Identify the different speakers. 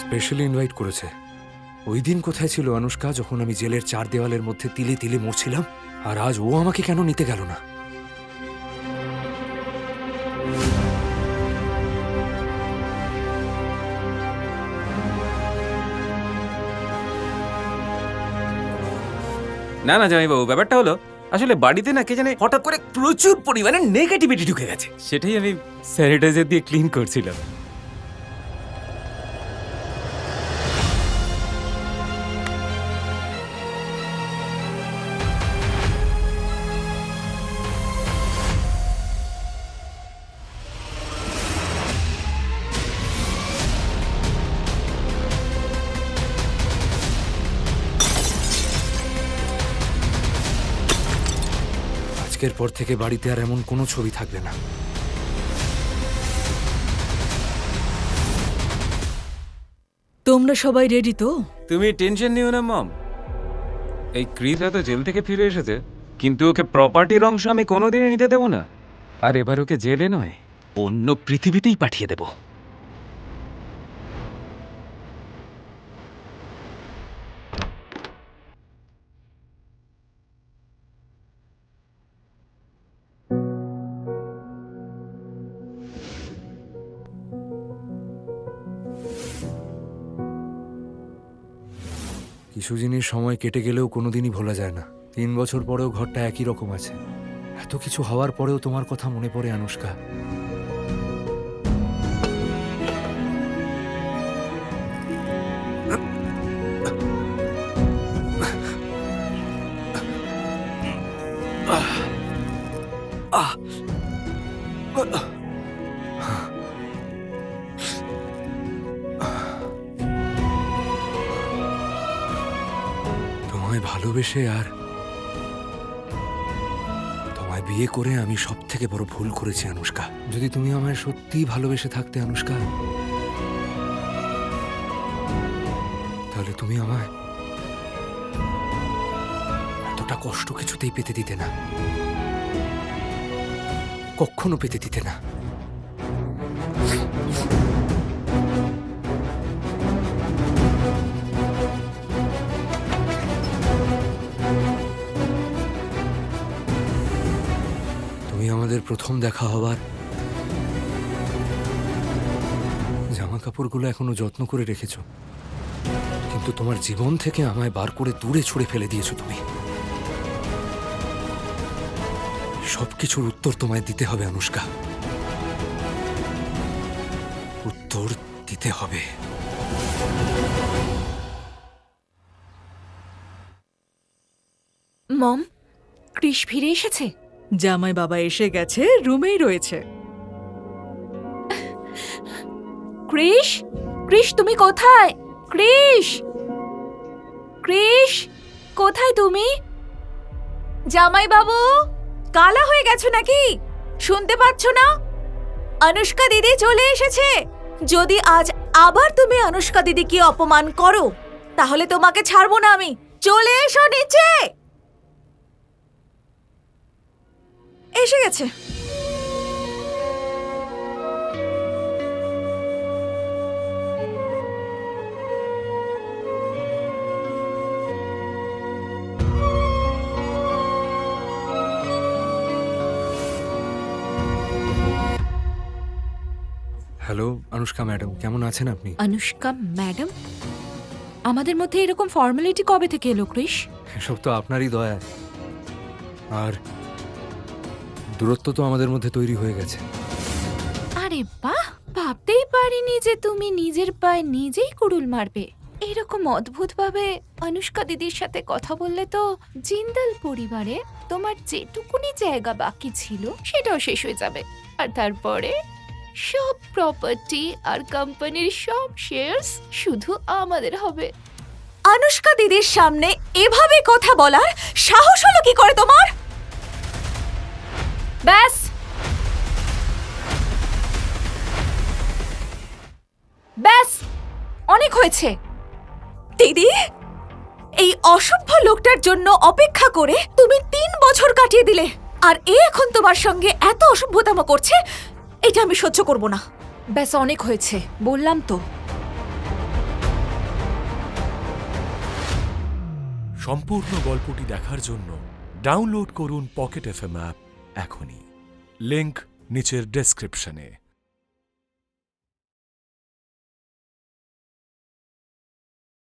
Speaker 1: Specially invite করেছে। ওই দিন কোথায় ছিল অনুষ্কা, যখন আমি জেলের 4 দেওয়ালের মধ্যে তিলে তিলে মরছিলাম? আর আজ ও আমাকে কেন নিতে গেল না?
Speaker 2: না না জামাইবাবু, ব্যাপারটা হলো আসলে বাড়িতে না কে জানে হঠাৎ করে প্রচুর পরিমাণে নেগেটিভিটি ঢুকে গেছে, সেটাই আমি স্যানিটাইজার দিয়ে ক্লিন করছিলাম।
Speaker 1: আজকের পর থেকে বাড়িতে আর এমন কোনো ছবি থাকবে না।
Speaker 3: তোমরা সবাই রেডি তো?
Speaker 2: তুমি টেনশন নিও না মম। এই ক্রিস হয়তো জেল থেকে ফিরে এসেছে, কিন্তু ওকে প্রপার্টির অংশ আমি কোনোদিনই নিতে দেবো না। আর এবার ওকে জেলে নয়, অন্য পৃথিবীতেই পাঠিয়ে দেবো।
Speaker 1: কিছু জিনিস সময় কেটে গেলেও কোনোদিনই ভোলা যায় না। 3 বছর পরেও ঘরটা একই রকম আছে। এত কিছু হওয়ার পরেও তোমার কথা মনে পড়ে অনুষ্কা। তোমায় ভালোবেসে আর তোমায় বিয়ে করে আমি সব থেকে বড় ভুল করেছি অনুষ্কা। যদি তুমি আমায় সত্যিই ভালোবেসে থাকতে অনুষ্কা, তাহলে তুমি আমায় এতটা কষ্ট কিছুতেই পেতে দিতে না, কখনো পেতে দিতে না। তুমি আমাদের প্রথম দেখা হবার জামা কাপড়গুলো এখনো যত্ন করে রেখেছো, কিন্তু তোমার জীবন থেকে আমায় বার করে দূরে ছুঁড়ে ফেলে দিয়েছো তুমি। সবকিছুর উত্তর তোমায় দিতে হবে অনুষ্কা, উত্তর দিতে হবে।
Speaker 4: মম, ক্রিস ফিরে এসেছে?
Speaker 3: জামাই বাবা এসে গেছে, রুমেই রয়েছে।
Speaker 4: ক্রিস, ক্রিস তুমি কোথায়? ক্রিস, ক্রিস কোথায় তুমি? জামাই বাবু, কালা হয়ে গেছো নাকি? শুনতে পাচ্ছ না? অনুষ্কা দিদি চলে এসেছে। যদি আজ আবার তুমি অনুষ্কা দিদিকে অপমান করো, তাহলে তোমাকে ছাড়বো না আমি। চলে এসো নিচে। এসে গেছে।
Speaker 1: হ্যালো অনুষ্কা ম্যাডাম, কেমন আছেন আপনি?
Speaker 4: অনুষ্কা ম্যাডাম, আমাদের মধ্যে এরকম ফর্মালিটি কবে থেকে এলো ক্রিস?
Speaker 1: এসব তো আপনারই দয়া। আর দূরত্ব তো আমাদের মধ্যে তৈরি হয়ে গেছে।
Speaker 4: আরে বাহ, ভাবতেই পারিনি যে তুমি নিজের পায়ে নিজেই কুড়ুল মারবে। এরকম অদ্ভুত ভাবে অনুষ্কা দিদির সাথে কথা বললে তো জিন্দাল পরিবারে তোমার যেটুকুনি জায়গা বাকি ছিল সেটাও শেষ হয়ে যাবে। আর তারপরে সব প্রপার্টি আর কোম্পানির সব শেয়ারস শুধু আমাদের হবে। অনুষ্কা দিদির সামনে এভাবে কথা বলার সাহস হলো কি করে তোমার? ব্যাস, ব্যাস, অনেক হয়েছে। দিদি, এই অসভ্য লোকটার জন্য অপেক্ষা করে তুমি 3 বছর কাটিয়ে দিলে, আর এ এখন তোমার সঙ্গে এত অসভ্যতাম করছে, এটা আমি সহ্য করব না। ব্যাস, অনেক হয়েছে, বললাম তো।
Speaker 5: সম্পূর্ণ গল্পটি দেখার জন্য ডাউনলোড করুন পকেট এফএম অ্যাপ এখনই। লিংক নিচের ডেসক্রিপশনে।